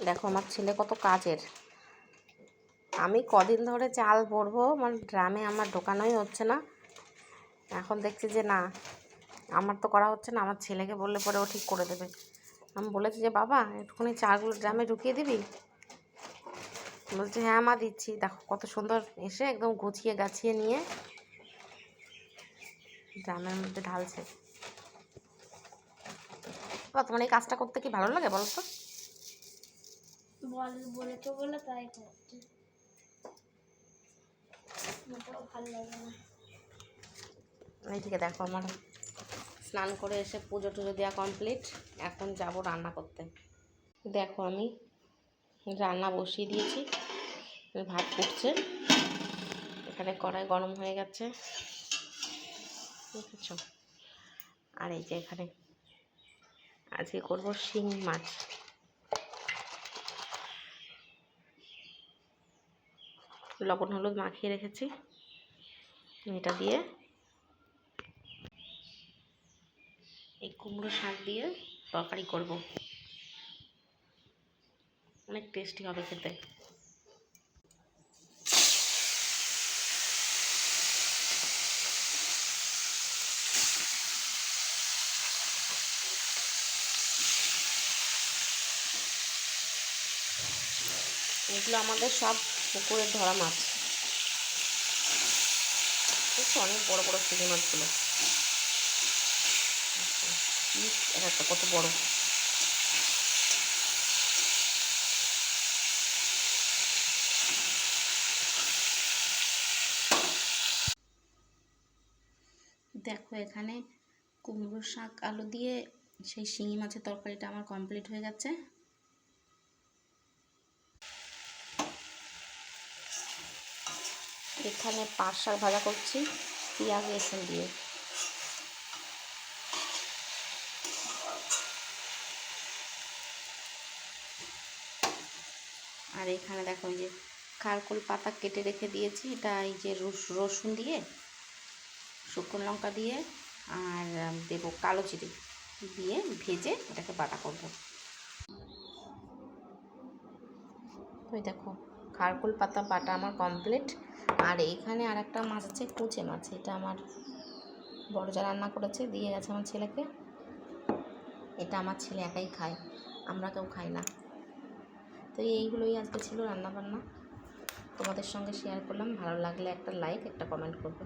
দেখো আমার ছেলে কত কাজের। আমি কদিন ধরে চাল ভরবো, মানে ড্রামে আমার ঢোকানোই হচ্ছে না। এখন দেখছি যে না, আমার তো করা হচ্ছে না, আমার ছেলেকে বললে পরে ও ঠিক করে দেবে। আমি বলেছি যে বাবা একটুখানি চালগুলো ড্রামে ঢুকিয়ে দিবি। বলছে হ্যাঁ মা দিচ্ছি। দেখো কত সুন্দর এসে একদম গুছিয়ে গাছিয়ে নিয়ে ড্রামের মধ্যে ঢালছে। বাবা তোমার এই কাজটা করতে কি ভালো লাগে বলো তো? বলে তো বলে তাই করতে ভালো লাগে না। এইদিকে দেখো আমার স্নান করে এসে পুজো টুজো দেওয়া কমপ্লিট। এখন যাব রান্না করতে। দেখো আমি রান্না বসিয়ে দিয়েছি, ভাত ফুটছে, এখানে কড়াই গরম হয়ে গেছে বুঝেছো। আর এই যে এখানে আজকে করবো শিং মাছ। লবণ হলুদ মাখিয়ে রেখেছি, এটা দিয়ে এই কুমড়ো শাক দিয়ে তরকারি করব, অনেক টেস্টি হবে খেতে। এগুলো আমাদের সব পুকুরের ধরা মাছ, অনেক বড় বড় চিংড়ি মাছগুলো, একটা কত বড়। দেখো এখানে কুমড়ো শাক আলু দিয়ে সেই শিঙি মাছের তরকারিটা আমার কমপ্লিট হয়ে গেছে। এখানে পাট শাক ভাজা করছি পেঁয়াজ রসুন দিয়ে। আর এখানে দেখো এই যে খারকোল পাতা কেটে রেখে দিয়েছি, এটা এই যে রসুন দিয়ে শুকনো লঙ্কা দিয়ে আর দেবো কালো জিরে দিয়ে ভেজে এটাকে বাটা করব। ওই দেখো খারকোল পাতা বাটা আমার কমপ্লিট। আর এইখানে আর একটা মাছ আছে, কুচে মাছ, এটা আমার বড় যা রান্না করেছে, দিয়ে গেছে আমার ছেলেকে। এটা আমার ছেলে একাই খায়, আমরা কেউ খাই না। তো এইগুলোই আজকে ছিল রান্নাবান্না, তোমাদের সঙ্গে শেয়ার করলাম। ভালো লাগলে একটা লাইক একটা কমেন্ট করবে।